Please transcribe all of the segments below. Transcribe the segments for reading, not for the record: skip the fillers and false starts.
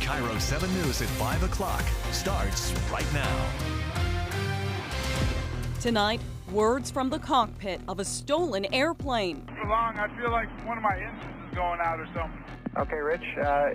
KIRO 7 News at 5 o'clock starts right now. Tonight, words from the cockpit of a stolen airplane. For long, I feel like one of my engines is going out or something. Okay, Rich,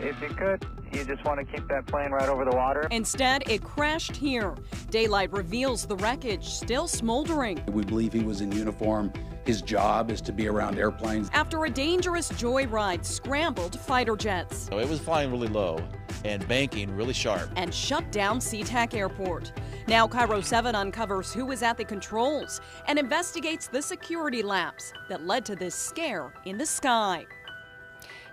if you could, you just want to keep that plane right over the water. Instead, it crashed here. Daylight reveals the wreckage still smoldering. We believe he was in uniform. His job is to be around airplanes. After a dangerous joyride scrambled fighter jets. It was flying really low and banking really sharp. And shut down SeaTac Airport. Now KIRO 7 uncovers who was at the controls and investigates the security lapse that led to this scare in the sky.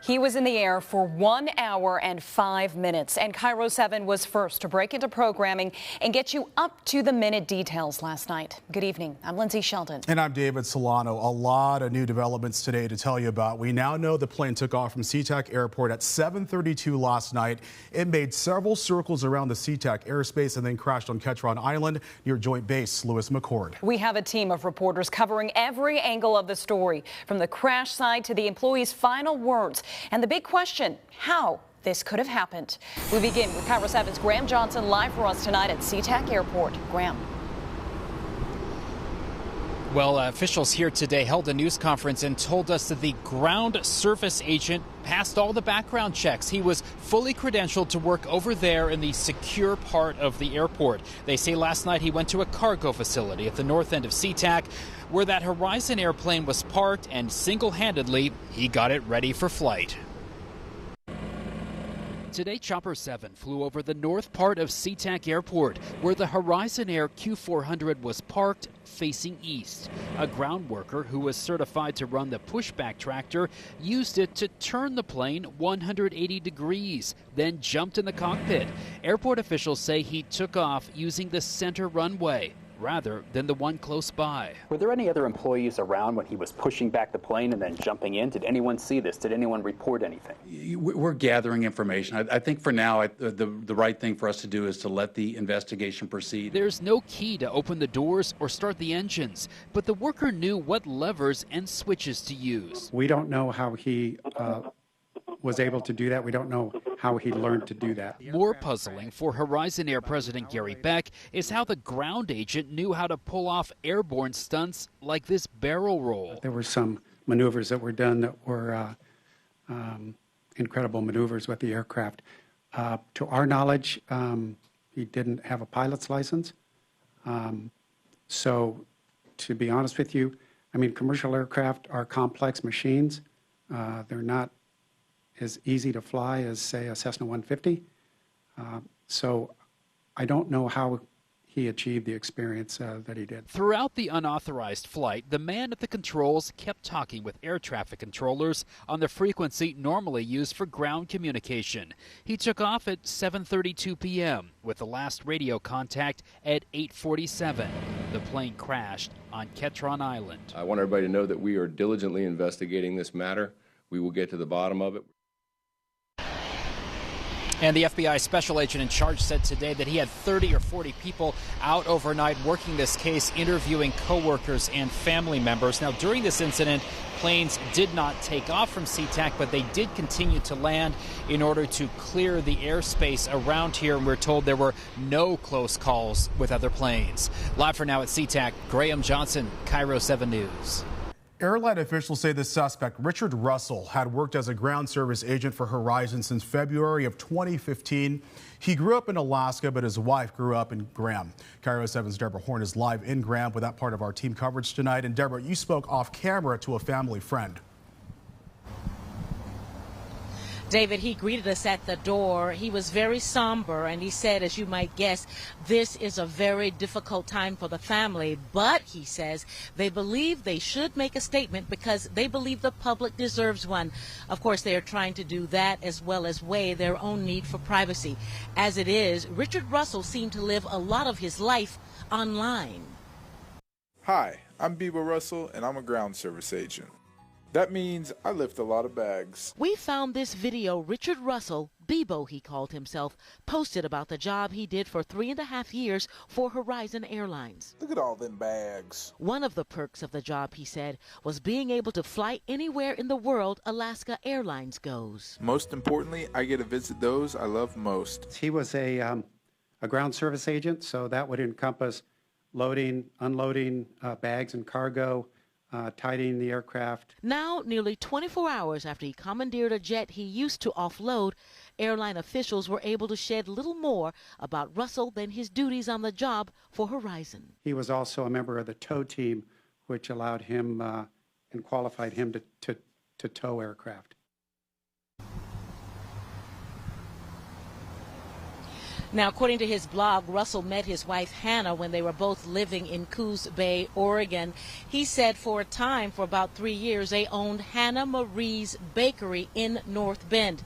He was in the air for 1 hour and 5 minutes, and KIRO 7 was first to break into programming and get you up-to-the-minute details last night. Good evening. I'm Lindsay Sheldon. And I'm David Solano. A lot of new developments today to tell you about. We now know the plane took off from SeaTac Airport at 7:32 last night. It made several circles around the SeaTac airspace and then crashed on Ketron Island near Joint Base Lewis McChord. We have a team of reporters covering every angle of the story, from the crash site to the employee's final words. And the big question, how this could have happened. We begin with KIRO 7's Graham Johnson live for us tonight at SeaTac Airport. Graham. Well, officials here today held a news conference and told us that the ground service agent passed all the background checks. He was fully credentialed to work over there in the secure part of the airport. They say last night he went to a cargo facility at the north end of SeaTac where that Horizon airplane was parked, and single-handedly he got it ready for flight. Today, Chopper 7 flew over the north part of SeaTac Airport, where the Horizon Air Q400 was parked facing east. A ground worker who was certified to run the pushback tractor used it to turn the plane 180 degrees, then jumped in the cockpit. Airport officials say he took off using the center runway rather than the one close by. Were there any other employees around when he was pushing back the plane and then jumping in? Did anyone see this? Did anyone report anything? We're gathering information. I think for now, the right thing for us to do is to let the investigation proceed. There's no key to open the doors or start the engines, but the worker knew what levers and switches to use. We don't know how he was able to do that. We don't know how he learned to do that. More puzzling for Horizon Air President Gary Beck is how the ground agent knew how to pull off airborne stunts like this barrel roll. There were some maneuvers that were done that were incredible maneuvers with the aircraft. To our knowledge, he didn't have a pilot's license. So to be honest with you, I mean, commercial aircraft are complex machines. They're not as easy to fly as, say, a Cessna 150. So I don't know how he achieved the experience that he did. Throughout the unauthorized flight, the man at the controls kept talking with air traffic controllers on the frequency normally used for ground communication. He took off at 7:32 p.m. with the last radio contact at 8:47. The plane crashed on Ketron Island. I want everybody to know that we are diligently investigating this matter. We will get to the bottom of it. And the FBI special agent in charge said today that he had 30 or 40 people out overnight working this case, interviewing coworkers and family members. Now, during this incident, planes did not take off from SeaTac, but they did continue to land in order to clear the airspace around here. And we're told there were no close calls with other planes. Live for now at SeaTac, Graham Johnson, KIRO 7 News. Airline officials say the suspect, Richard Russell, had worked as a ground service agent for Horizon since February of 2015. He grew up in Alaska, but his wife grew up in Graham. KIRO 7's Deborah Horn is live in Graham with that part of our team coverage tonight. And Deborah, you spoke off camera to a family friend. David, he greeted us at the door. He was very somber, and he said, as you might guess, this is a very difficult time for the family. But, he says, they believe they should make a statement because they believe the public deserves one. Of course, they are trying to do that as well as weigh their own need for privacy. As it is, Richard Russell seemed to live a lot of his life online. Hi, I'm Bieber Russell, and I'm a ground service agent. That means I lift a lot of bags. We found this video Richard Russell, Bebo he called himself, posted about the job he did for 3.5 years for Horizon Airlines. Look at all them bags. One of the perks of the job, he said, was being able to fly anywhere in the world Alaska Airlines goes. Most importantly, I get to visit those I love most. He was a ground service agent, so that would encompass loading, unloading bags and cargo, tidying the aircraft. Now, nearly 24 hours after he commandeered a jet he used to offload, airline officials were able to shed little more about Russell than his duties on the job for Horizon. He was also a member of the tow team, which allowed him and qualified him to tow aircraft. Now, according to his blog, Russell met his wife Hannah when they were both living in Coos Bay, Oregon. He said for a time, for about 3 years, they owned Hannah Marie's Bakery in North Bend.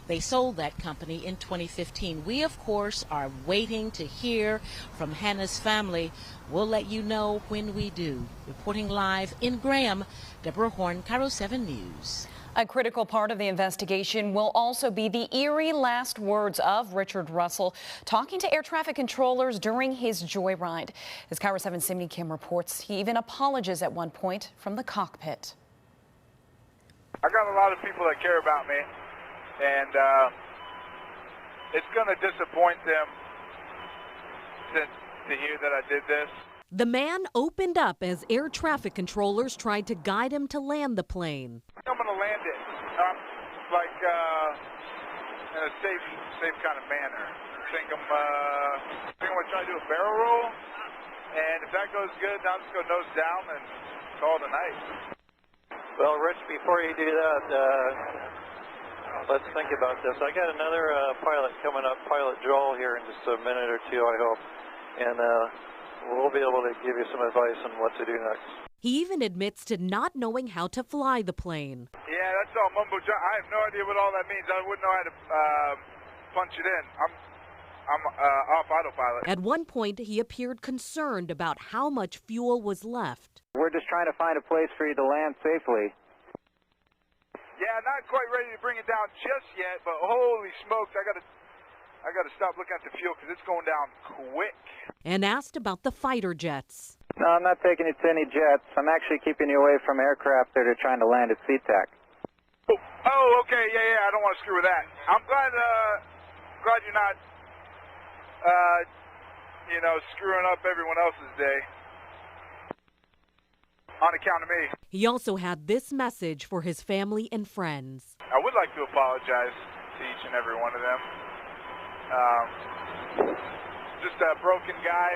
They sold that company in 2015. We, of course, are waiting to hear from Hannah's family. We'll let you know when we do. Reporting live in Graham, Deborah Horn, KIRO 7 News. A critical part of the investigation will also be the eerie last words of Richard Russell talking to air traffic controllers during his joyride. As KIRO 7's Cindy Kim reports, he even apologizes at one point from the cockpit. I got a lot of people that care about me, and it's going to disappoint them to hear that I did this. The man opened up as air traffic controllers tried to guide him to land the plane. I'm going to land it, in a safe kind of manner. I think I'm going to try to do a barrel roll, and if that goes good, I'll just go nose down and call it a night. Well, Rich, before you do that, let's think about this. I got another pilot coming up, Pilot Joel, here in just a minute or two, I hope, and we'll be able to give you some advice on what to do next. He even admits to not knowing how to fly the plane. Yeah, that's all mumbo jumbo. I have no idea what all that means. I wouldn't know how to punch it in. I'm off autopilot. At one point, he appeared concerned about how much fuel was left. We're just trying to find a place for you to land safely. Yeah, not quite ready to bring it down just yet, but holy smokes, I got to stop looking at the fuel because it's going down quick. And asked about the fighter jets. No, I'm not taking you to any jets. I'm actually keeping you away from aircraft that are trying to land at SeaTac. Oh, okay, yeah, I don't want to screw with that. I'm glad you're not, screwing up everyone else's day on account of me. He also had this message for his family and friends. I would like to apologize to each and every one of them. Just a broken guy.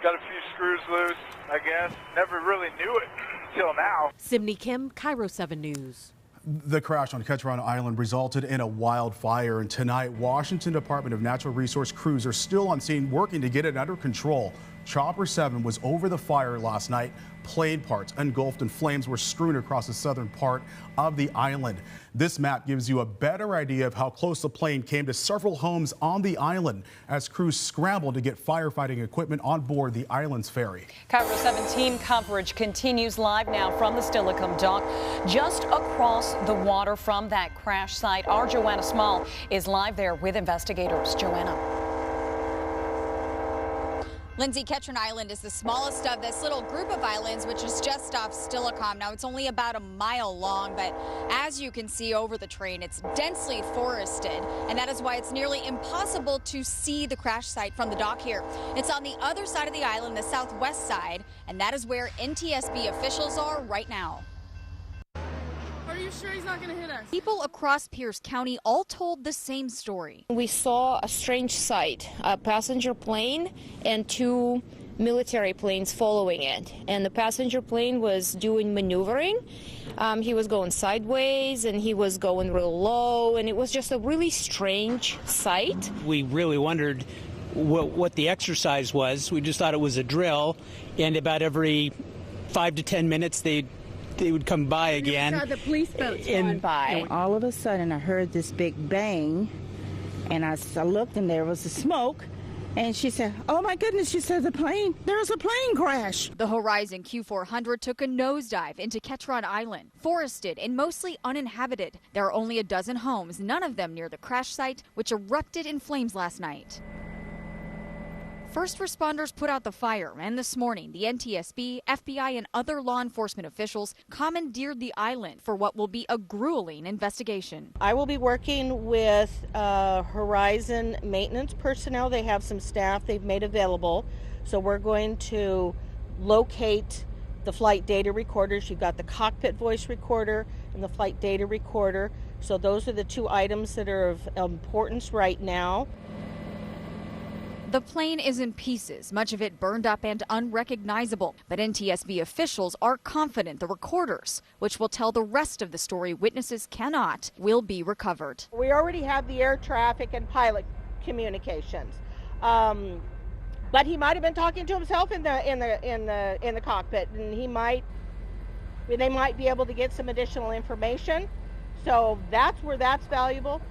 Got a few screws loose, I guess. Never really knew it until now. Cindy Kim, KIRO 7 News. The crash on Ketchikan Island resulted in a wildfire, and tonight Washington Department of Natural Resource crews are still on scene working to get it under control. Chopper 7 was over the fire last night. Plane parts engulfed in flames were strewn across the southern part of the island. This map gives you a better idea of how close the plane came to several homes on the island as crews scrambled to get firefighting equipment on board the island's ferry. KIRO 7 team coverage continues live now from the Stillicum dock just across the water from that crash site. Our Joanna Small is live there with investigators. Joanna. Lindsay, Ketchikan Island is the smallest of this little group of islands, which is just off Stillicum. Now, it's only about a mile long, but as you can see over the train, it's densely forested, and that is why it's nearly impossible to see the crash site from the dock here. It's on the other side of the island, the southwest side, and that is where NTSB officials are right now. Are you sure he's not going to hit us? People across Pierce County all told the same story. We saw a strange sight, a passenger plane and two military planes following it. And the passenger plane was doing maneuvering. He was going sideways and he was going real low, and it was just a really strange sight. We really wondered what the exercise was. We just thought it was a drill, and about every 5 to 10 minutes they would come by again. We saw the police boats going by. And all of a sudden I heard this big bang, and I looked and there was the smoke, And she said, oh my goodness, she said there was a plane crash. The Horizon Q400 took a nosedive into Ketron Island, forested and mostly uninhabited. There are only a dozen homes, none of them near the crash site, which erupted in flames last night. First responders put out the fire, and this morning the NTSB, FBI, and other law enforcement officials commandeered the island for what will be a grueling investigation. I will be working with Horizon maintenance personnel. They have some staff they've made available, so we're going to locate the flight data recorders. You've got the cockpit voice recorder and the flight data recorder, so those are the two items that are of importance right now. The plane is in pieces, much of it burned up and unrecognizable. But NTSB officials are confident the recorders, which will tell the rest of the story witnesses cannot, will be recovered. We already have the air traffic and pilot communications, but he might have been talking to himself in the cockpit, and they might be able to get some additional information. So that's where that's valuable.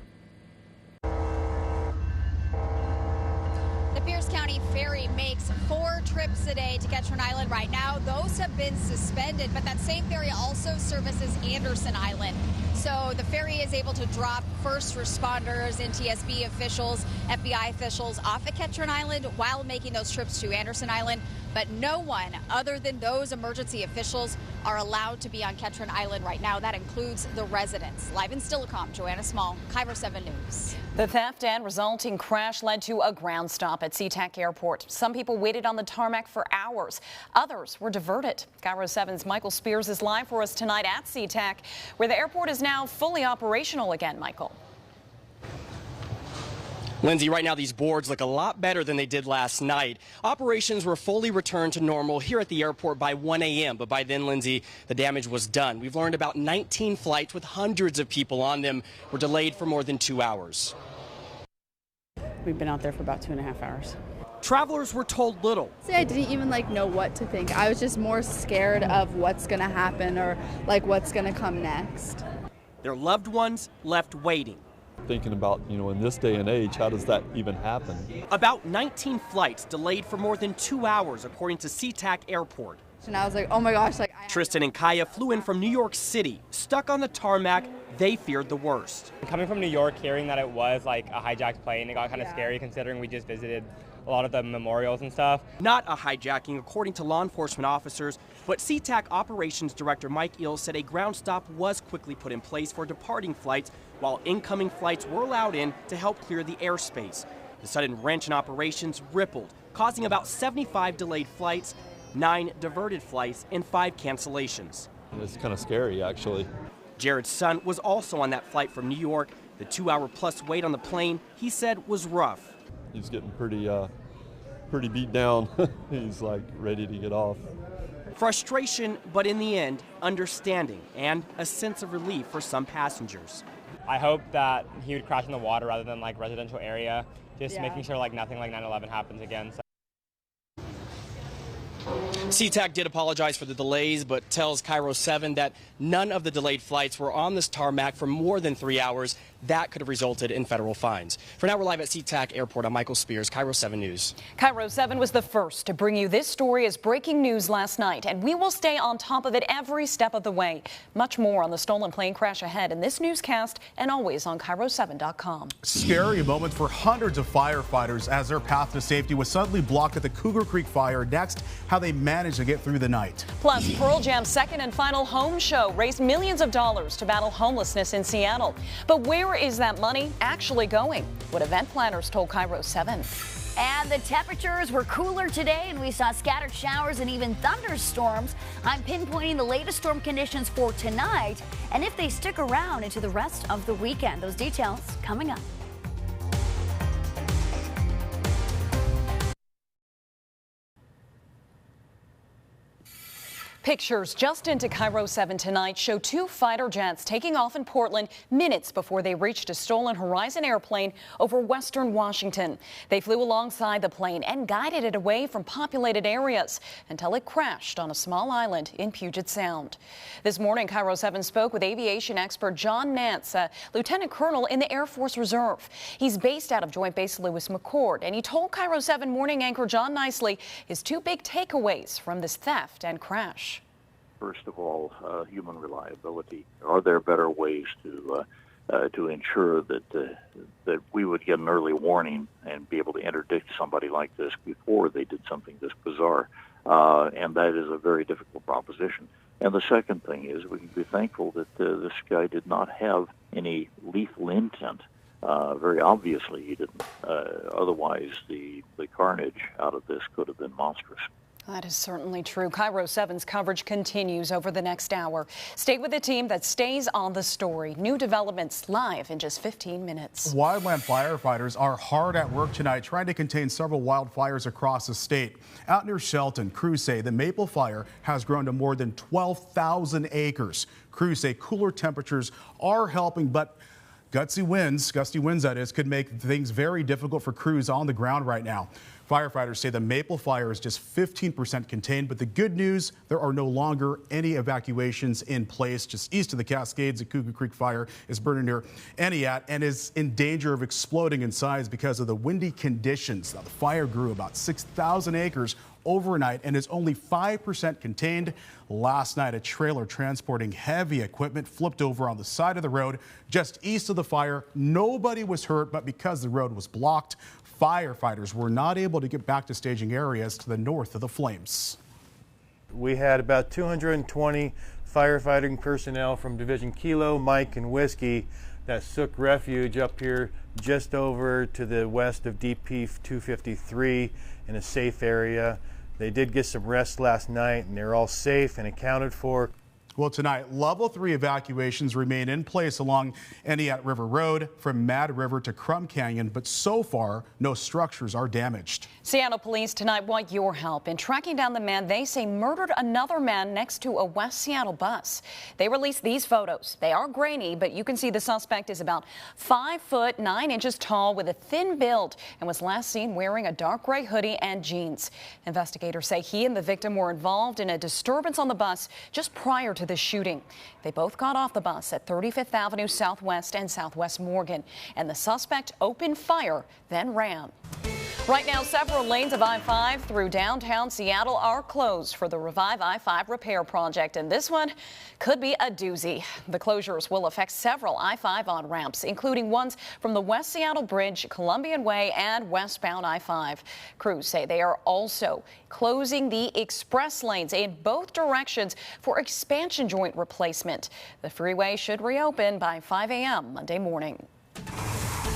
The Pierce County Ferry makes 4 trips a day to Ketron Island right now. Those have been suspended, but that same ferry also services Anderson Island. So the ferry is able to drop first responders, NTSB officials, FBI officials off at Ketron Island while making those trips to Anderson Island. But no one other than those emergency officials are allowed to be on Ketron Island right now. That includes the residents. Live in Stillicom, Joanna Small, KIRO 7 News. The theft and resulting crash led to a ground stop at SeaTac Airport. Some people waited on the tarmac for hours. Others were diverted. KIRO 7's Michael Spears is live for us tonight at SeaTac, where the airport is now fully operational again. Michael. Lindsay, right now these boards look a lot better than they did last night. Operations were fully returned to normal here at the airport by 1 a.m., but by then, Lindsay, the damage was done. We've learned about 19 flights with hundreds of people on them were delayed for more than 2 hours. We've been out there for about 2.5 hours. Travelers were told little. I didn't even know what to think. I was just more scared of what's going to happen or what's going to come next. Their loved ones left waiting. Thinking about, in this day and age, how does that even happen? About 19 flights delayed for more than 2 hours, according to SeaTac Airport. And I was like, oh my gosh. Tristan and Kaya flew in from New York City. Stuck on the tarmac, they feared the worst. Coming from New York, hearing that it was a hijacked plane, it got kind of scary considering we just visited a lot of the memorials and stuff. Not a hijacking, according to law enforcement officers, but SeaTac Operations Director Mike Eels said a ground stop was quickly put in place for departing flights, while incoming flights were allowed in to help clear the airspace. The sudden wrench in operations rippled, causing about 75 delayed flights, 9 diverted flights, and 5 cancellations. It's kind of scary, actually. Jared's son was also on that flight from New York. The 2-hour-plus wait on the plane, he said, was rough. He's getting pretty beat down. He's ready to get off. Frustration, but in the end, understanding and a sense of relief for some passengers. I hope that he would crash in the water rather than residential area, just making sure nothing like 9/11 happens again. So. SeaTac did apologize for the delays, but tells KIRO 7 that none of the delayed flights were on this tarmac for more than 3 hours. That could have resulted in federal fines. For now, we're live at SeaTac Airport. I'm Michael Spears, KIRO 7 News. KIRO 7 was the first to bring you this story as breaking news last night, and we will stay on top of it every step of the way. Much more on the stolen plane crash ahead in this newscast and always on KIRO7.com. Scary moment for hundreds of firefighters as their path to safety was suddenly blocked at the Cougar Creek fire. Next, how they managed to get through the night. Plus, Pearl Jam's second and final home show raised millions of dollars to battle homelessness in Seattle. But where is that money actually going? What event planners told KIRO 7. And the temperatures were cooler today, and we saw scattered showers and even thunderstorms. I'm pinpointing the latest storm conditions for tonight and if they stick around into the rest of the weekend. Those details coming up. Pictures just into KIRO 7 tonight show two fighter jets taking off in Portland minutes before they reached a stolen Horizon airplane over western Washington. They flew alongside the plane and guided it away from populated areas until it crashed on a small island in Puget Sound. This morning, KIRO 7 spoke with aviation expert John Nance, a lieutenant colonel in the Air Force Reserve. He's based out of Joint Base Lewis McChord, and he told KIRO 7 morning anchor John Nicely his two big takeaways from this theft and crash. First of all, human reliability. Are there better ways to ensure that we would get an early warning and be able to interdict somebody like this before they did something this bizarre? And that is a very difficult proposition. And the second thing is we can be thankful that this guy did not have any lethal intent. Very obviously he didn't. Otherwise, the carnage out of this could have been monstrous. That is certainly true. KIRO 7's coverage continues over the next hour. Stay with the team that stays on the story. New developments live in just 15 minutes. Wildland firefighters are hard at work tonight trying to contain several wildfires across the state. Out near Shelton, crews say the maple fire has grown to more than 12,000 acres. Crews say cooler temperatures are helping, but gusty winds that is, could make things very difficult for crews on the ground right now. Firefighters say the maple fire is just 15% contained, but the good news, there are no longer any evacuations in place. Just east of the Cascades, the Cougar Creek fire is burning near Entiat and is in danger of exploding in size because of the windy conditions. Now, the fire grew about 6,000 acres overnight and is only 5% contained. Last night, a trailer transporting heavy equipment flipped over on the side of the road just east of the fire. Nobody was hurt, but because the road was blocked, firefighters were not able to get back to staging areas to the north of the flames. We had about 220 firefighting personnel from Division Kilo, Mike, and Whiskey that took refuge up here just over to the west of DP 253 in a safe area. They did get some rest last night, and they're all safe and accounted for. Well, tonight, level 3 evacuations remain in place along Entiat River Road from Mad River to Crum Canyon, but so far, no structures are damaged. Seattle police tonight want your help in tracking down the man they say murdered another man next to a West Seattle bus. They released these photos. They are grainy, but you can see the suspect is about 5 foot 9 inches tall with a thin build and was last seen wearing a dark gray hoodie and jeans. Investigators say he and the victim were involved in a disturbance on the bus just prior to the shooting. They both got off the bus at 35th Avenue Southwest and Southwest Morgan, and the suspect opened fire, then ran. Right now, several lanes of I-5 through downtown Seattle are closed for the Revive I-5 repair project, and this one could be a doozy. The closures will affect several I-5 on-ramps, including ones from the West Seattle Bridge, Columbian Way, and westbound I-5. Crews say they are also closing the express lanes in both directions for expansion joint replacement. The freeway should reopen by 5 a.m. Monday morning.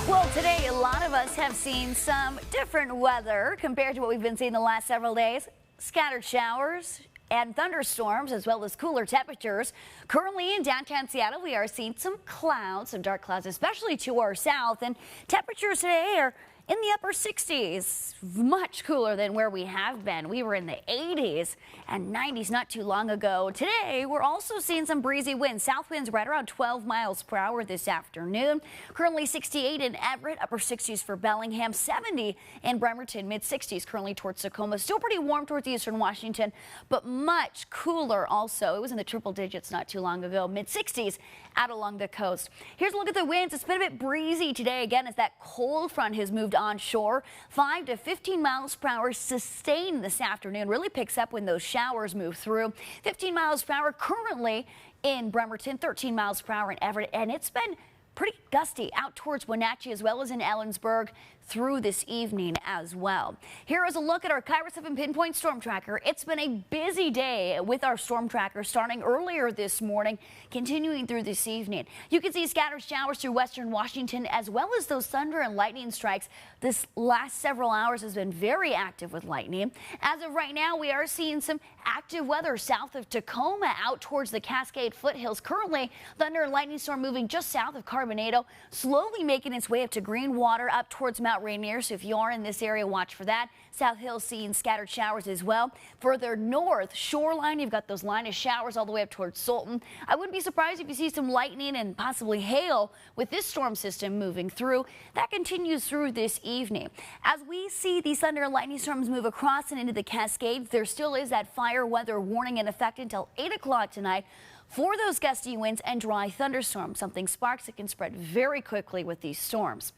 Well, today, a lot of us have seen some different weather compared to what we've been seeing the last several days. Scattered showers and thunderstorms, as well as cooler temperatures. Currently in downtown Seattle, we are seeing some clouds, some dark clouds, especially to our south. And temperatures today are in the upper 60s, much cooler than where we have been. We were in the 80s and 90s not too long ago. Today, we're also seeing some breezy winds. South winds right around 12 miles per hour this afternoon. Currently 68 in Everett, upper 60s for Bellingham, 70 in Bremerton, mid 60s currently towards Tacoma. Still pretty warm towards eastern Washington, but much cooler also. It was in the triple digits not too long ago, mid 60s out along the coast. Here's a look at the winds. It's been a bit breezy today again as that cold front has moved onshore. 5 to 15 miles per hour sustained this afternoon. Really picks up when those showers move through. 15 miles per hour currently in Bremerton, 13 miles per hour in Everett, and it's been pretty gusty out towards Wenatchee as well as in Ellensburg through this evening as well. Here is a look at our KIRO 7 Pinpoint Storm Tracker. It's been a busy day with our storm tracker starting earlier this morning, continuing through this evening. You can see scattered showers through western Washington as well as those thunder and lightning strikes. This last several hours has been very active with lightning. As of right now, we are seeing some active weather south of Tacoma out towards the Cascade foothills. Currently, thunder and lightning storm moving just south of Carbon tornado slowly making its way up to Greenwater, up towards Mount Rainier. So if you are in this area, watch for that. South Hill seeing scattered showers as well. Further north, shoreline, you've got those line of showers all the way up towards Sultan. I wouldn't be surprised if you see some lightning and possibly hail with this storm system moving through. That continues through this evening. As we see these thunder and lightning storms move across and into the Cascades, there still is that fire weather warning in effect until 8 o'clock tonight for those gusty winds and dry thunderstorms, something sparks that can spread very quickly with these storms.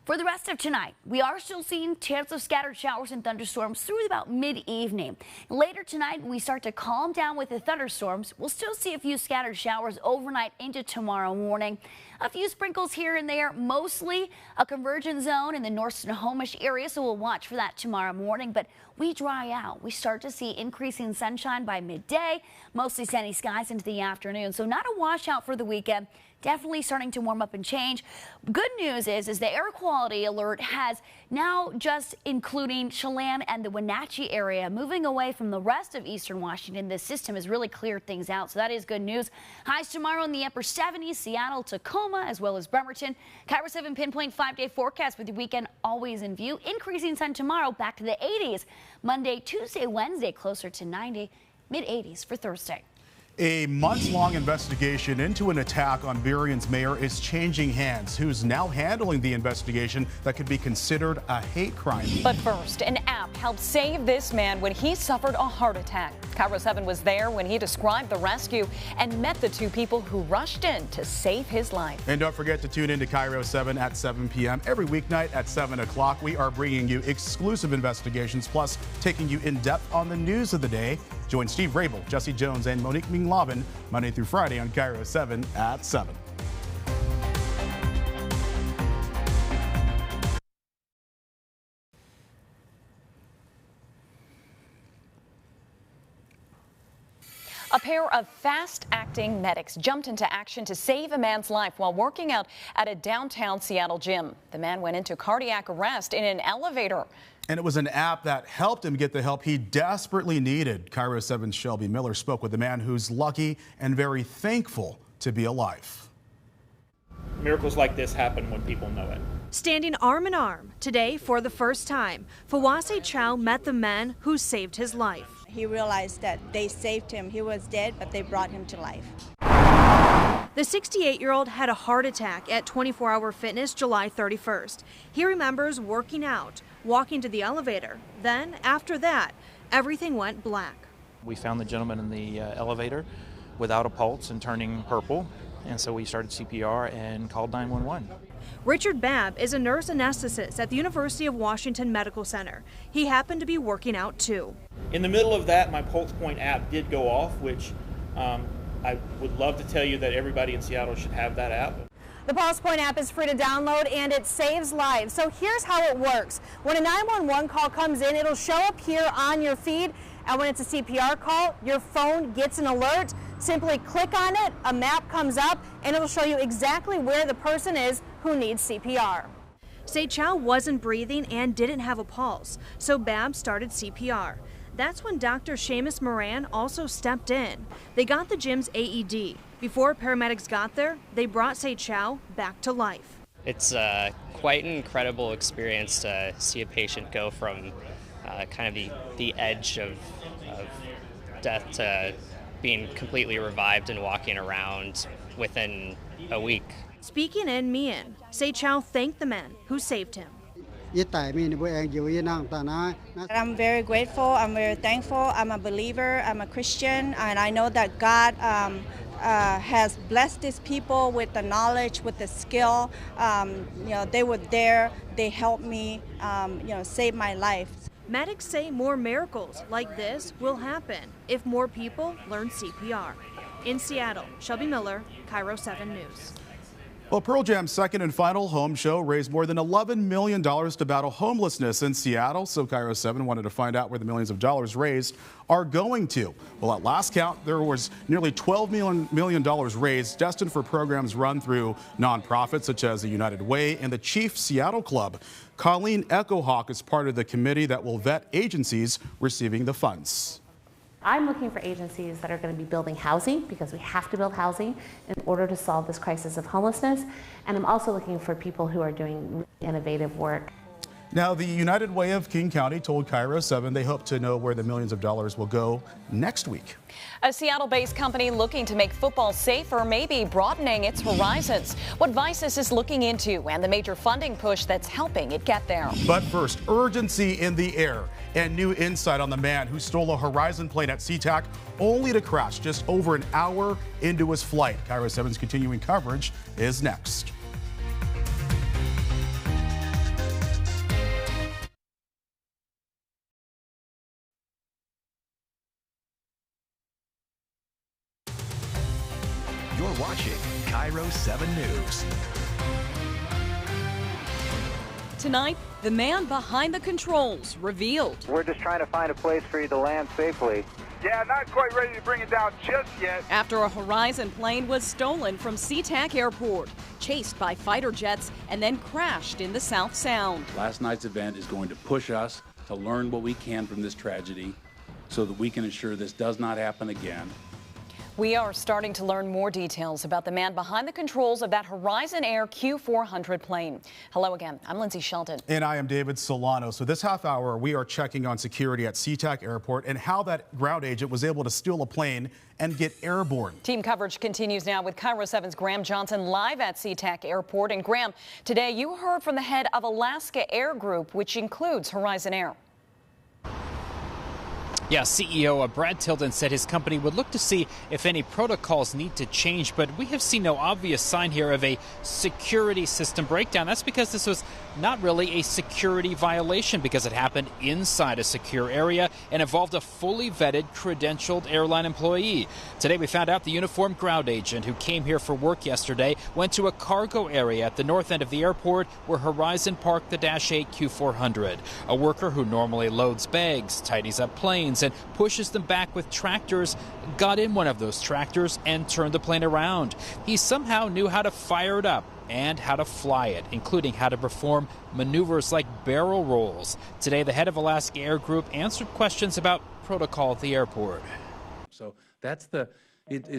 For the rest of tonight, we are still seeing chance of scattered showers and thunderstorms through about mid-evening. Later tonight, when we start to calm down with the thunderstorms, we'll still see a few scattered showers overnight into tomorrow morning. A few sprinkles here and there, mostly a convergence zone in the north Snohomish area, so we'll watch for that tomorrow morning. But we dry out. We start to see increasing sunshine by midday, mostly sunny skies into the afternoon. So not a washout for the weekend. Definitely starting to warm up and change. Good news is the air quality alert has now just including Chelan and the Wenatchee area, moving away from the rest of eastern Washington. This system has really cleared things out, so that is good news. Highs tomorrow in the upper 70s, Seattle, Tacoma, as well as Bremerton. KIRO 7 pinpoint 5-day forecast with the weekend always in view. Increasing sun tomorrow, back to the 80s. Monday, Tuesday, Wednesday, closer to 90, mid-80s for Thursday. A months-long investigation into an attack on Berien's mayor is changing hands. Who's now handling the investigation that could be considered a hate crime? But first, an app helped save this man when he suffered a heart attack. KIRO 7 was there when he described the rescue and met the two people who rushed in to save his life. And don't forget to tune in to KIRO 7 at 7 p.m. every weeknight at 7 o'clock. We are bringing you exclusive investigations, plus taking you in depth on the news of the day. Join Steve Rabel, Jesse Jones, and Monique Minglavin Monday through Friday on KIRO 7 at 7. A pair of fast-acting medics jumped into action to save a man's life while working out at a downtown Seattle gym. The man went into cardiac arrest in an elevator. And it was an app that helped him get the help he desperately needed. KIRO 7's Shelby Miller spoke with the man who's lucky and very thankful to be alive. Miracles like this happen when people know it. Standing arm in arm today for the first time, Fawase Chow met the men who saved his life. He realized that they saved him. He was dead, but they brought him to life. The 68-year-old had a heart attack at 24 Hour Fitness July 31st. He remembers working out, walking to the elevator. Then, after that, everything went black. We found the gentleman in the elevator without a pulse and turning purple, and so we started CPR and called 911. Richard Babb is a nurse anesthetist at the University of Washington Medical Center. He happened to be working out too. In the middle of that, my Pulse Point app did go off, which I would love to tell you that everybody in Seattle should have that app. The Pulse Point app is free to download and it saves lives. So here's how it works. When a 911 call comes in, it'll show up here on your feed. And when it's a CPR call, your phone gets an alert. Simply click on it, a map comes up, and it'll show you exactly where the person is who needs CPR. Say Chow wasn't breathing and didn't have a pulse, so Babb started CPR. That's when Dr. Seamus Moran also stepped in. They got the gym's AED. Before paramedics got there, they brought Say Chow back to life. It's quite an incredible experience to see a patient go from kind of the edge of death to being completely revived and walking around within a week. Speaking in Mian, Say Chow thanked the men who saved him. I'm very grateful, I'm very thankful, I'm a believer, I'm a Christian, and I know that God has blessed these people with the knowledge, with the skill. They were there, they helped me, save my life. Medics say more miracles like this will happen if more people learn CPR. In Seattle, Shelby Miller, KIRO 7 News. Well, Pearl Jam's second and final home show raised more than $11 million to battle homelessness in Seattle. So KIRO 7 wanted to find out where the millions of dollars raised are going to. Well, at last count, there was nearly $12 million raised, destined for programs run through nonprofits such as the United Way and the Chief Seattle Club. Colleen Echohawk is part of the committee that will vet agencies receiving the funds. I'm looking for agencies that are going to be building housing, because we have to build housing in order to solve this crisis of homelessness. And I'm also looking for people who are doing innovative work. Now, the United Way of King County told KIRO 7 they hope to know where the millions of dollars will go next week. A Seattle-based company looking to make football safer may be broadening its horizons. What VICES is looking into and the major funding push that's helping it get there. But first, urgency in the air and new insight on the man who stole a Horizon plane at SeaTac only to crash just over an hour into his flight. KIRO 7's continuing coverage is next. You're watching KIRO 7 News. Tonight, the man behind the controls revealed. We're just trying to find a place for you to land safely. Yeah, not quite ready to bring it down just yet. After a Horizon plane was stolen from SeaTac Airport, chased by fighter jets, and then crashed in the South Sound. Last night's event is going to push us to learn what we can from this tragedy so that we can ensure this does not happen again. We are starting to learn more details about the man behind the controls of that Horizon Air Q400 plane. Hello again, I'm Lindsay Shelton. And I am David Solano. So this half hour, we are checking on security at SeaTac Airport and how that ground agent was able to steal a plane and get airborne. Team coverage continues now with KIRO 7's Graham Johnson live at SeaTac Airport. And Graham, today you heard from the head of Alaska Air Group, which includes Horizon Air. Yeah, CEO Brad Tilden said his company would look to see if any protocols need to change, but we have seen no obvious sign here of a security system breakdown. That's because this was not really a security violation, because it happened inside a secure area and involved a fully vetted, credentialed airline employee. Today we found out the uniformed ground agent who came here for work yesterday went to a cargo area at the north end of the airport where Horizon parked the Dash 8 Q400. A worker who normally loads bags, tidies up planes, and pushes them back with tractors got in one of those tractors and turned the plane around. He somehow knew how to fire it up and how to fly it, including how to perform maneuvers like barrel rolls. Today, the head of Alaska Air Group answered questions about protocol at the airport. So that's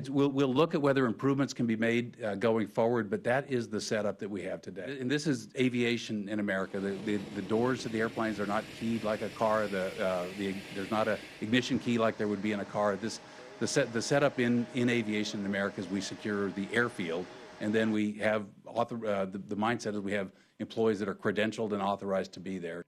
we'll look at whether improvements can be made going forward, but that is the setup that we have today. And this is aviation in America. The doors to the airplanes are not keyed like a car. There's not an ignition key like there would be in a car. The setup in aviation in America is we secure the airfield, and then we have the mindset is we have employees that are credentialed and authorized to be there.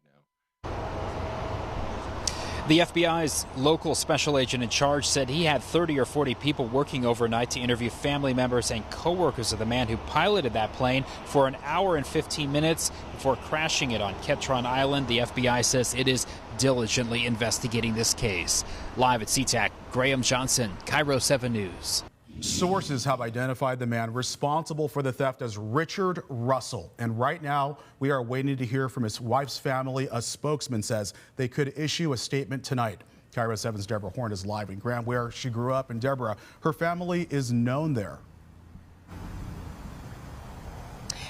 The FBI's local special agent in charge said he had 30 or 40 people working overnight to interview family members and coworkers of the man who piloted that plane for an hour and 15 minutes before crashing it on Ketron Island. The FBI says it is diligently investigating this case. Live at SeaTac, Graham Johnson, KIRO 7 News. Sources have identified the man responsible for the theft as Richard Russell. And right now, we are waiting to hear from his wife's family. A spokesman says they could issue a statement tonight. KIRO 7's Deborah Horn is live in Graham, where she grew up. And Deborah, her family is known there.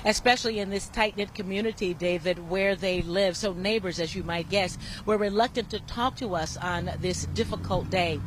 Especially in this tight-knit community, David, where they live. So neighbors, as you might guess, were reluctant to talk to us on this difficult day.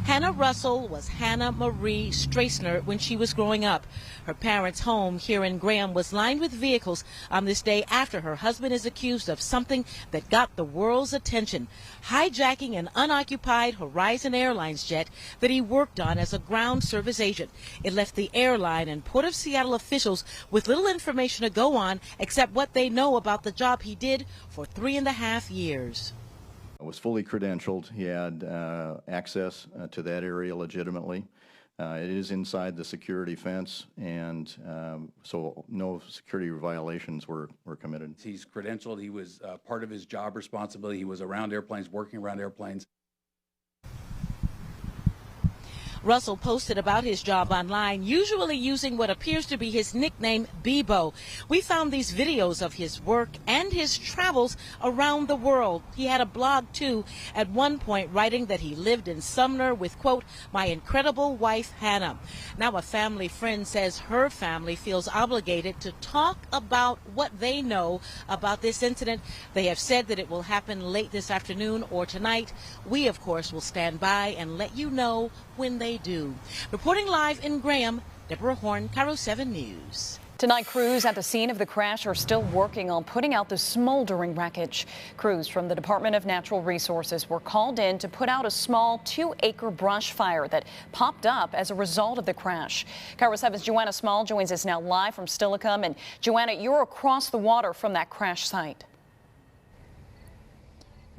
Hannah Russell was Hannah Marie Strassner when she was growing up. Her parents' home here in Graham was lined with vehicles on this day after her husband is accused of something that got the world's attention, hijacking an unoccupied Horizon Airlines jet that he worked on as a ground service agent. It left the airline and Port of Seattle officials with little information to go on except what they know about the job he did for 3.5 years. Was fully credentialed. He had access to that area legitimately. It is inside the security fence, and so no security violations were committed. He's credentialed. He was part of his job responsibility. He was around airplanes, working around airplanes. Russell posted about his job online, usually using what appears to be his nickname, Bebo. We found these videos of his work and his travels around the world. He had a blog, too, at one point writing that he lived in Sumner with, quote, my incredible wife, Hannah. Now a family friend says her family feels obligated to talk about what they know about this incident. They have said that it will happen late this afternoon or tonight. We, of course, will stand by and let you know when they do. Reporting live in Graham, Deborah Horn, KIRO 7 News. Tonight, crews at the scene of the crash are still working on putting out the smoldering wreckage. Crews from the Department of Natural Resources were called in to put out a small 2-acre brush fire that popped up as a result of the crash. KIRO 7's Joanna Small joins us now live from Steilacoom. And Joanna, you're across the water from that crash site.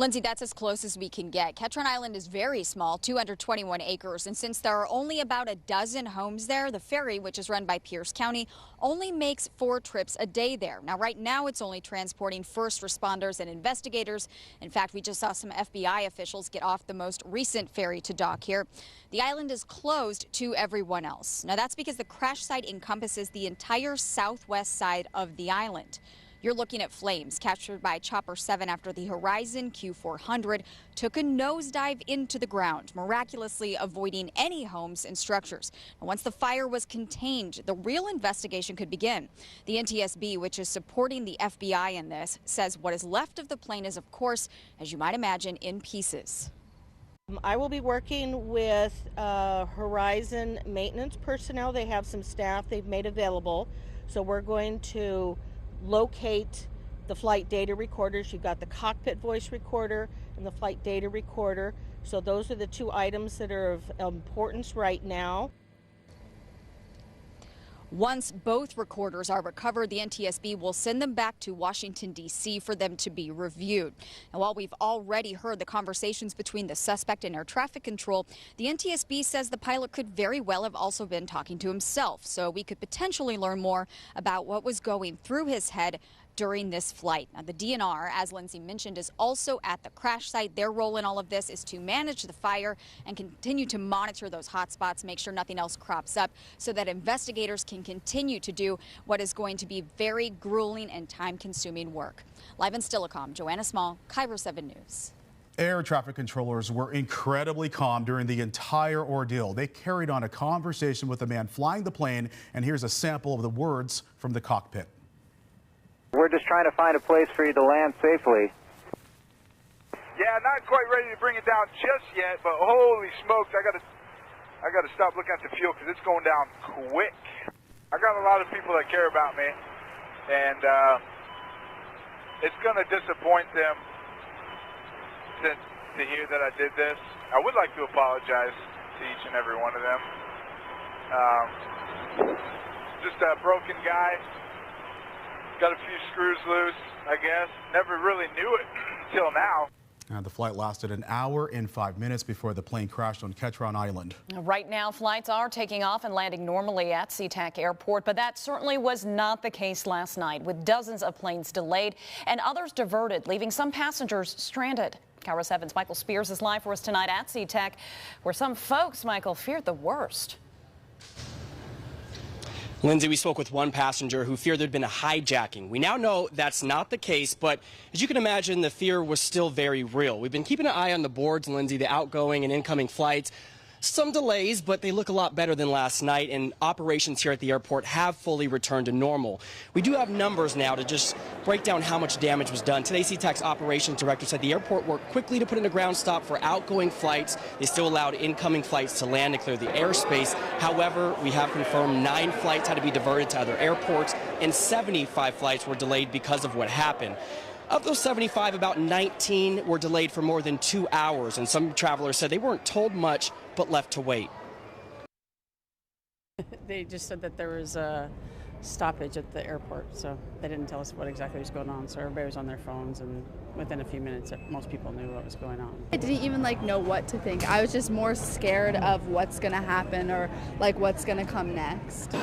Lindsay, that's as close as we can get. Ketron Island is very small, 221 acres, and since there are only about a dozen homes there, the ferry, which is run by Pierce County, only makes 4 trips a day there. Now, right now, it's only transporting first responders and investigators. In fact, we just saw some FBI officials get off the most recent ferry to dock here. The island is closed to everyone else. Now, that's because the crash site encompasses the entire southwest side of the island. You're looking at flames captured by Chopper 7 after the Horizon Q400 took a nosedive into the ground, miraculously avoiding any homes and structures. And once the fire was contained, the real investigation could begin. The NTSB, which is supporting the FBI in this, says what is left of the plane is, of course, as you might imagine, in pieces. I will be working with Horizon maintenance personnel. They have some staff they've made available. So we're going to locate the flight data recorders. You've got the cockpit voice recorder and the flight data recorder. So those are the 2 items that are of importance right now. Once both recorders are recovered, the NTSB will send them back to Washington, D.C. for them to be reviewed. And while we've already heard the conversations between the suspect and air traffic control, the NTSB says the pilot could very well have also been talking to himself. So we could potentially learn more about what was going through his head during this flight. Now, the DNR, as Lindsay mentioned, is also at the crash site. Their role in all of this is to manage the fire and continue to monitor those hot spots, make sure nothing else crops up, so that investigators can continue to do what is going to be very grueling and time-consuming work. Live in Steilacoom, Joanna Small, KIRO 7 News. Air traffic controllers were incredibly calm during the entire ordeal. They carried on a conversation with the man flying the plane, and here's a sample of the words from the cockpit. We're just trying to find a place for you to land safely. Yeah, not quite ready to bring it down just yet, but holy smokes, I gotta stop looking at the fuel because it's going down quick. I got a lot of people that care about me, and it's gonna disappoint them to hear that I did this. I would like to apologize to each and every one of them. Just a broken guy. Got a few screws loose, I guess. Never really knew it until now. The flight lasted an hour and 5 minutes before the plane crashed on Ketron Island. Right now, flights are taking off and landing normally at SeaTac Airport, but that certainly was not the case last night, with dozens of planes delayed and others diverted, leaving some passengers stranded. KIRO 7's Michael Spears is live for us tonight at SeaTac, where some folks, Michael, feared the worst. Lindsay, we spoke with one passenger who feared there'd been a hijacking. We now know that's not the case, but as you can imagine, the fear was still very real. We've been keeping an eye on the boards, Lindsay, the outgoing and incoming flights. Some delays, but they look a lot better than last night, and operations here at the airport have fully returned to normal. We do have numbers now to just break down how much damage was done. Today, SeaTac's operations director said the airport worked quickly to put in a ground stop for outgoing flights. They still allowed incoming flights to land and clear the airspace. However, we have confirmed 9 flights had to be diverted to other airports, and 75 flights were delayed because of what happened. Of those 75, about 19 were delayed for more than 2 hours, and some travelers said they weren't told much but left to wait. They just said that there was a stoppage at the airport, so they didn't tell us what exactly was going on. So everybody was on their phones, and within a few minutes, most people knew what was going on. I didn't even know what to think. I was just more scared of what's going to happen or what's going to come next.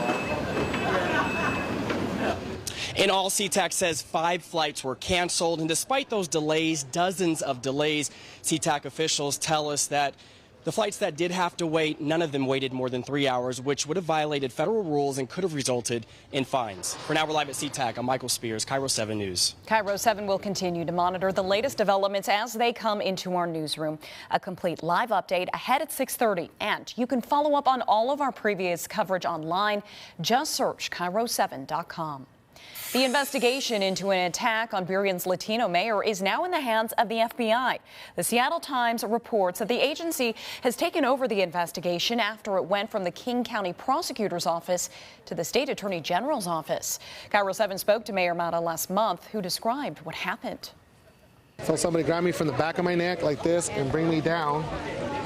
In all, SeaTac says 5 flights were canceled, and despite those delays, dozens of delays, SeaTac officials tell us that The flights that did have to wait, none of them waited more than 3 hours, which would have violated federal rules and could have resulted in fines. For now, we're live at SeaTac. I'm Michael Spears, KIRO 7 News. KIRO 7 will continue to monitor the latest developments as they come into our newsroom. A complete live update ahead at 6:30. And you can follow up on all of our previous coverage online. Just search KIRO7.com. The investigation into an attack on Burion's Latino mayor is now in the hands of the FBI. The Seattle Times reports that the agency has taken over the investigation after it went from the King County Prosecutor's Office to the State Attorney General's office. KIRO 7 spoke to Mayor Mata last month, who described what happened. I felt somebody grab me from the back of my neck like this and bring me down.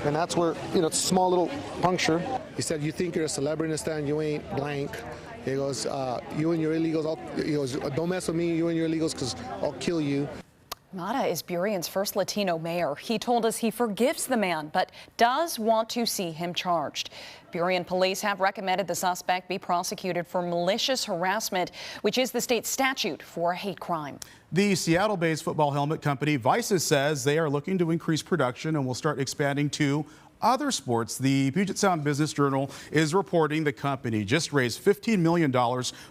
And that's where, it's a small little puncture. He said, "You think you're a celebrity in the stand, you ain't blank." He goes, "You and your illegals," he goes, "Don't mess with me, you and your illegals, because I'll kill you." Mata is Burion's first Latino mayor. He told us he forgives the man, but does want to see him charged. Burien police have recommended the suspect be prosecuted for malicious harassment, which is the state statute for a hate crime. The Seattle-based football helmet company Vices says they are looking to increase production and will start expanding to other sports. The Puget Sound Business Journal is reporting the company just raised $15 million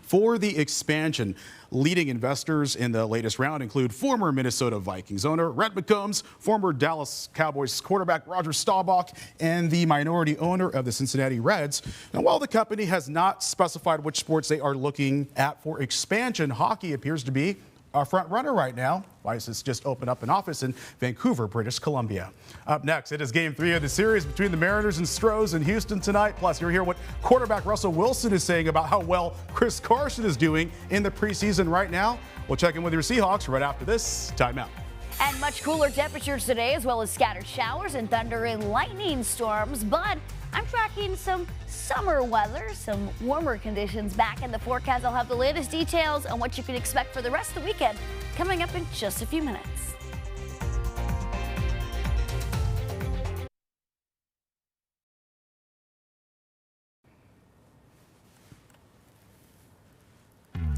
for the expansion. Leading investors in the latest round include former Minnesota Vikings owner Rhett McCombs, former Dallas Cowboys quarterback Roger Staubach, and the minority owner of the Cincinnati Reds. And while the company has not specified which sports they are looking at for expansion, hockey appears to be a front runner right now. Vices just opened up an office in Vancouver, British Columbia. Up next, it is Game 3 of the series between the Mariners and Stros in Houston tonight. Plus, you'll hear what quarterback Russell Wilson is saying about how well Chris Carson is doing in the preseason right now. We'll check in with your Seahawks right after this timeout. And much cooler temperatures today, as well as scattered showers and thunder and lightning storms. But I'm tracking some summer weather, some warmer conditions back in the forecast. I'll have the latest details on what you can expect for the rest of the weekend coming up in just a few minutes.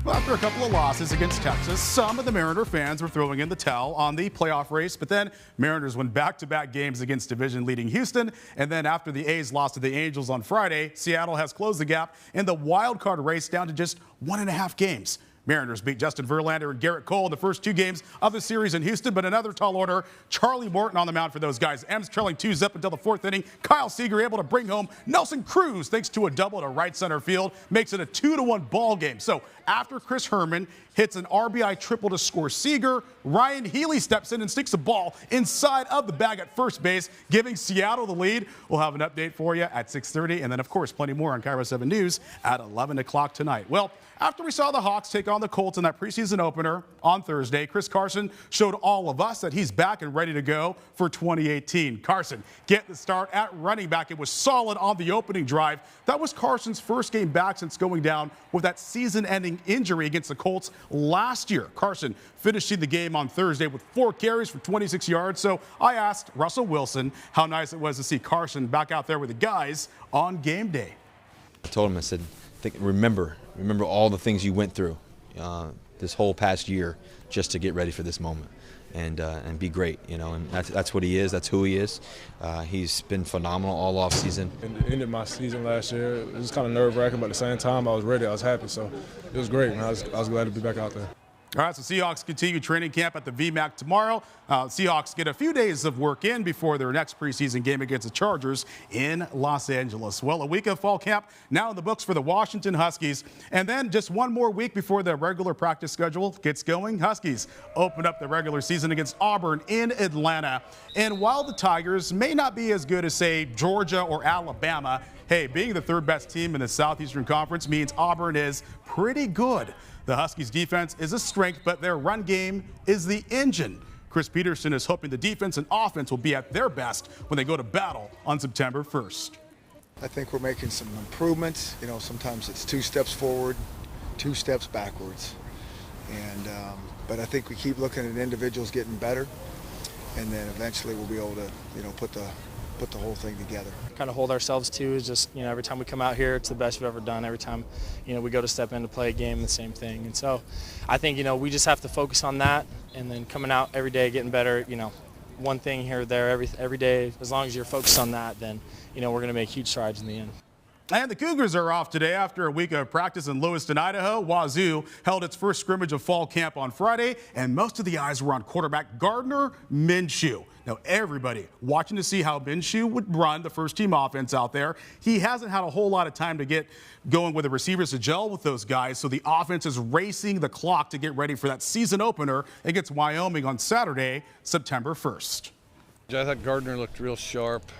Well, after a couple of losses against Texas, some of the Mariner fans were throwing in the towel on the playoff race, but then Mariners won back-to-back games against division-leading Houston, and then after the A's lost to the Angels on Friday, Seattle has closed the gap in the wild card race down to just 1.5 games. Mariners beat Justin Verlander and Garrett Cole in the first 2 games of the series in Houston, but another tall order, Charlie Morton on the mound for those guys. M's trailing 2-zip until the 4th inning. Kyle Seager able to bring home Nelson Cruz thanks to a double to right center field, makes it a 2-1 ball game. So after Chris Herman hits an RBI triple to score Seager, Ryan Healy steps in and sticks a ball inside of the bag at first base, giving Seattle the lead. We'll have an update for you at 6:30, and then, of course, plenty more on KIRO 7 News at 11 o'clock tonight. Well, after we saw the Hawks take on the Colts in that preseason opener on Thursday, Chris Carson showed all of us that he's back and ready to go for 2018. Carson get the start at running back. It was solid on the opening drive. That was Carson's first game back since going down with that season-ending injury against the Colts last year. Carson finishing the game on Thursday with 4 carries for 26 yards. So I asked Russell Wilson how nice it was to see Carson back out there with the guys on game day. I told him, I said, remember all the things you went through this whole past year just to get ready for this moment and be great, and that's what he is. That's who he is. He's been phenomenal all off season. Ended my season last year. It was kind of nerve-wracking, but at the same time, I was ready. I was happy, so it was great, and I was glad to be back out there. All right, so Seahawks continue training camp at the VMAC tomorrow. Seahawks get a few days of work in before their next preseason game against the Chargers in Los Angeles. Well, a week of fall camp now in the books for the Washington Huskies. And then just one more week before the regular practice schedule gets going. Huskies open up the regular season against Auburn in Atlanta. And while the Tigers may not be as good as, say, Georgia or Alabama, hey, being the 3rd best team in the Southeastern Conference means Auburn is pretty good. The Huskies' defense is a strength, but their run game is the engine. Chris Peterson is hoping the defense and offense will be at their best when they go to battle on September 1st. I think we're making some improvements. Sometimes it's 2 steps forward, 2 steps backwards. But I think we keep looking at individuals getting better, and then eventually we'll be able to, put the whole thing together. Kind of hold ourselves to is just, every time we come out here, it's the best we've ever done. Every time, we go to step in to play a game, the same thing. And so I think, we just have to focus on that, and then coming out every day, getting better, one thing here or there every day. As long as you're focused on that, then, we're going to make huge strides in the end. And the Cougars are off today after a week of practice in Lewiston, Idaho. Wazoo held its first scrimmage of fall camp on Friday, and most of the eyes were on quarterback Gardner Minshew. Now, everybody watching to see how Minshew would run the first-team offense out there. He hasn't had a whole lot of time to get going with the receivers to gel with those guys, so the offense is racing the clock to get ready for that season opener against Wyoming on Saturday, September 1st. I thought Gardner looked real sharp.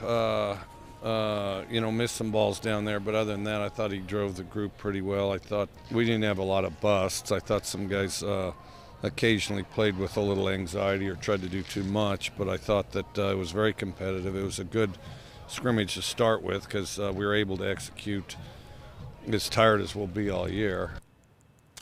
Missed some balls down there, but other than that, I thought he drove the group pretty well. I thought we didn't have a lot of busts. I thought some guys occasionally played with a little anxiety or tried to do too much, but I thought that it was very competitive. It was a good scrimmage to start with because we were able to execute as tired as we'll be all year.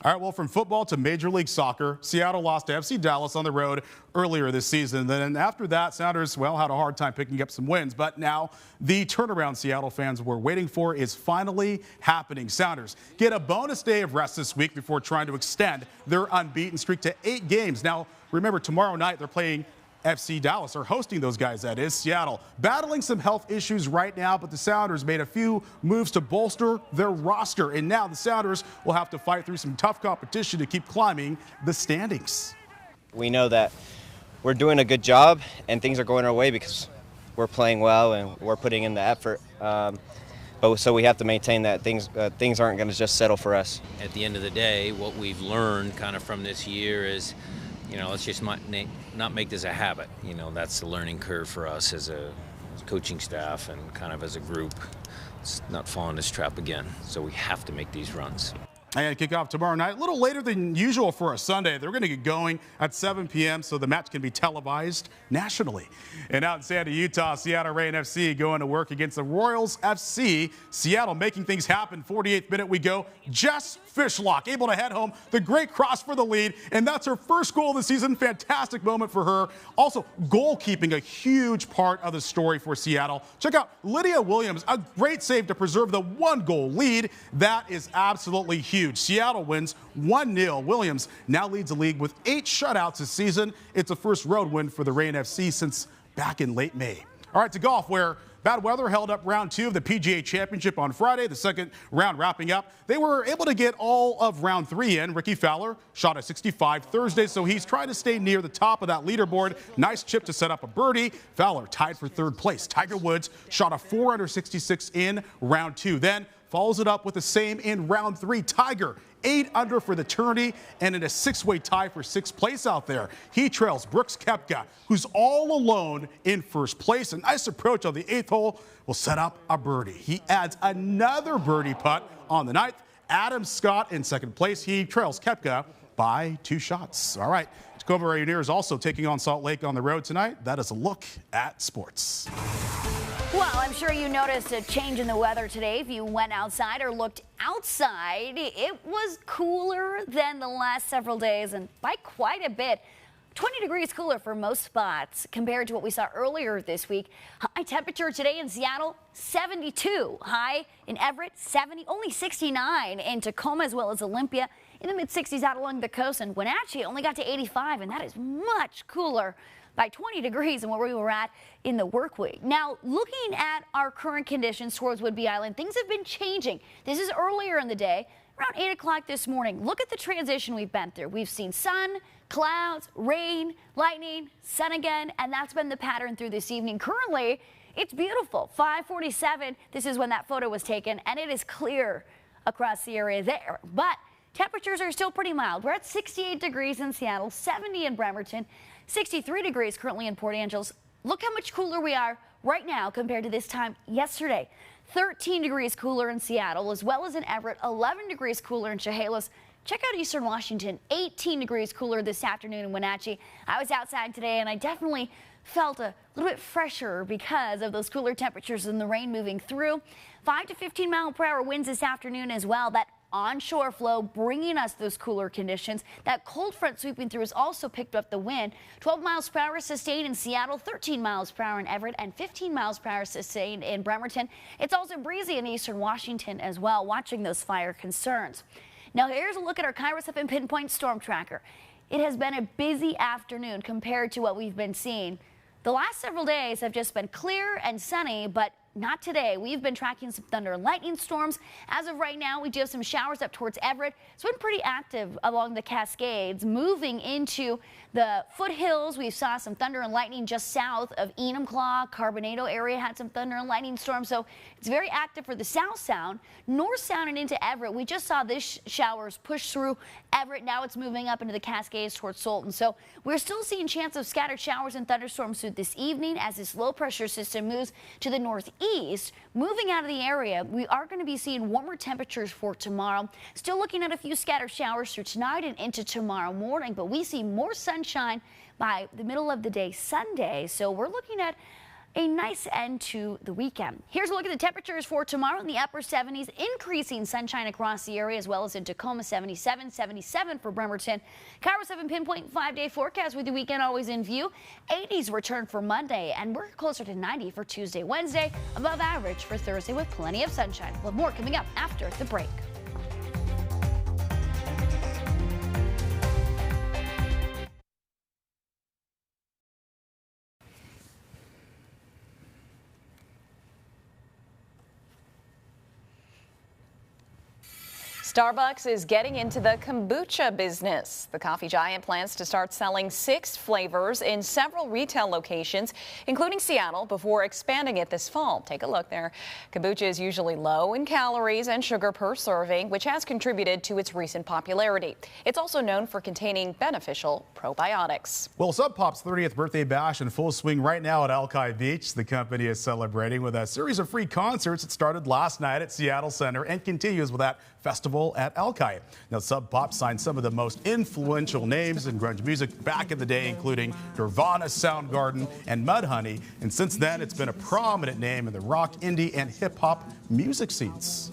All right, well, from football to Major League Soccer, Seattle lost to FC Dallas on the road earlier this season. Then after that, Sounders, had a hard time picking up some wins. But now the turnaround Seattle fans were waiting for is finally happening. Sounders get a bonus day of rest this week before trying to extend their unbeaten streak to 8 games. Now, remember, tomorrow night they're playing FC Dallas, are hosting those guys, that is. Seattle battling some health issues right now, but the Sounders made a few moves to bolster their roster, and now the Sounders will have to fight through some tough competition to keep climbing the standings. We know that we're doing a good job and things are going our way because we're playing well and we're putting in the effort. So we have to maintain that things aren't going to just settle for us. At the end of the day, what we've learned kind of from this year is, let's just not make this a habit. That's the learning curve for us as a coaching staff and kind of as a group. It's not fall in this trap again. So we have to make these runs. And kick off tomorrow night, a little later than usual for a Sunday. They're going to get going at 7 p.m. so the match can be televised nationally. And out in Sandy, Utah, Seattle Reign FC going to work against the Royals FC. Seattle making things happen. 48th minute we go. Jess Fishlock able to head home the great cross for the lead, and that's her first goal of the season. Fantastic moment for her. Also, goalkeeping, a huge part of the story for Seattle. Check out Lydia Williams, a great save to preserve the 1-goal lead. That is absolutely huge. Seattle wins 1-0. Williams now leads the league with 8 shutouts this season. It's a first road win for the Reign FC since back in late May. All right, to golf, where bad weather held up round 2 of the PGA Championship on Friday, the second round wrapping up. They were able to get all of round 3 in. Ricky Fowler shot a 65 Thursday, so he's trying to stay near the top of that leaderboard. Nice chip to set up a birdie. Fowler tied for 3rd place. Tiger Woods shot a 4 under 66 in round 2. Then follows it up with the same in round 3. Tiger 8 under for the tourney and in a 6-way tie for 6th place out there. He trails Brooks Koepka, who's all alone in 1st place. A nice approach on the 8th hole will set up a birdie. He adds another birdie putt on the 9th. Adam Scott in 2nd place. He trails Koepka by 2 shots. All right, Tacoma Rainier is also taking on Salt Lake on the road tonight. That is a look at sports. Well, I'm sure you noticed a change in the weather today. If you went outside or looked outside, it was cooler than the last several days, and by quite a bit. 20 degrees cooler for most spots compared to what we saw earlier this week. High temperature today in Seattle, 72. High in Everett, 70. Only 69 in Tacoma as well as Olympia. In the mid-60s out along the coast, and Wenatchee only got to 85, and that is much cooler by 20 degrees than where we were at in the work week. Now, looking at our current conditions towards Whidbey Island, things have been changing. This is earlier in the day, around 8 o'clock this morning. Look at the transition we've been through. We've seen sun, clouds, rain, lightning, sun again, and that's been the pattern through this evening. Currently, it's beautiful. 5:47, this is when that photo was taken, and it is clear across the area there. But temperatures are still pretty mild. We're at 68 degrees in Seattle, 70 in Bremerton, 63 degrees currently in Port Angeles. Look how much cooler we are right now compared to this time yesterday. 13 degrees cooler in Seattle, as well as in Everett, 11 degrees cooler in Chehalis. Check out Eastern Washington, 18 degrees cooler this afternoon in Wenatchee. I was outside today and I definitely felt a little bit fresher because of those cooler temperatures and the rain moving through. 5 to 15 mile per hour winds this afternoon as well. That onshore flow bringing us those cooler conditions. That cold front sweeping through has also picked up the wind. 12 miles per hour sustained in Seattle, 13 miles per hour in Everett, and 15 miles per hour sustained in Bremerton. It's also breezy in Eastern Washington as well, watching those fire concerns. Now here's a look at our KIRO 7 Pinpoint Storm Tracker. It has been a busy afternoon compared to what we've been seeing The last several days have just been clear and sunny, but not today. We've been tracking some thunder and lightning storms. As of right now, we do have some showers up towards Everett. It's been pretty active along the Cascades. Moving into the foothills, we saw some thunder and lightning just south of Enumclaw. Carbonado area had some thunder and lightning storms, so it's very active for the South Sound. North Sound and into Everett, we just saw this showers push through Everett. Now it's moving up into the Cascades towards Sultan. So we're still seeing chance of scattered showers and thunderstorms through this evening as this low pressure system moves to the northeast. Moving out of the area, we are going to be seeing warmer temperatures for tomorrow. Still looking at a few scattered showers through tonight and into tomorrow morning, but we see more sunshine by the middle of the day Sunday. So we're looking at a nice end to the weekend. Here's a look at the temperatures for tomorrow in the upper 70s, increasing sunshine across the area as well as in Tacoma. 77 for Bremerton. KIRO 7 pinpoint 5-day forecast with the weekend always in view. 80s return for Monday, and we're closer to 90 for Tuesday, Wednesday, above average for Thursday with plenty of sunshine. We'll have more coming up after the break. Starbucks is getting into the kombucha business. The coffee giant plans to start selling 6 flavors in several retail locations, including Seattle, before expanding it this fall. Take a look there. Kombucha is usually low in calories and sugar per serving, which has contributed to its recent popularity. It's also known for containing beneficial probiotics. Well, Sub Pop's 30th birthday bash in full swing right now at Alki Beach. The company is celebrating with a series of free concerts. It started last night at Seattle Center and continues with that festival at Alki. Now, Sub Pop signed some of the most influential names in grunge music back in the day, including Nirvana, Soundgarden, and Mudhoney. And since then, it's been a prominent name in the rock, indie, and hip-hop music scenes.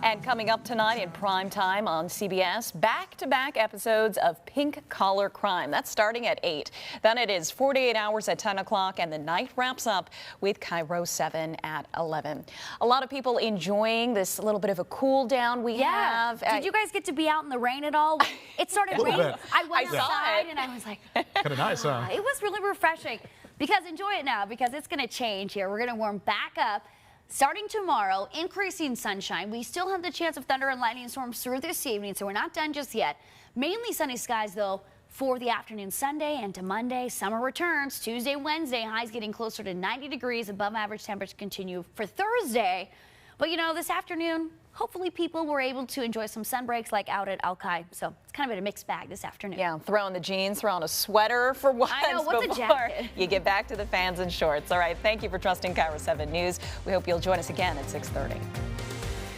And coming up tonight in prime time on CBS, back-to-back episodes of Pink Collar Crime. That's starting at 8. Then it is 48 Hours at 10 o'clock, and the night wraps up with KIRO 7 at 11. A lot of people enjoying this little bit of a cool down we have. Did you guys get to be out in the rain at all? It started raining. I went outside and I was like, kind of nice, huh? It was really refreshing. Because enjoy it now, because it's going to change here. We're going to warm back up. Starting tomorrow, increasing sunshine. We still have the chance of thunder and lightning storms through this evening, so we're not done just yet. Mainly sunny skies, though, for the afternoon Sunday and to Monday. Summer returns Tuesday, Wednesday. Highs getting closer to 90 degrees. Above average temperatures continue for Thursday. But, you know, this afternoon, hopefully people were able to enjoy some sun breaks like out at Alki. So it's kind of in a mixed bag this afternoon. Yeah, throw on the jeans, throw on a sweater for once. I know, what's a jacket? You get back to the fans and shorts. All right, thank you for trusting KIRO 7 News. We hope you'll join us again at 6:30.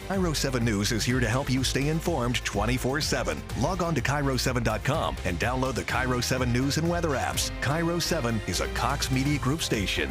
KIRO 7 News is here to help you stay informed 24/7. Log on to KIRO7.com and download the KIRO 7 News and weather apps. KIRO 7 is a Cox Media Group station.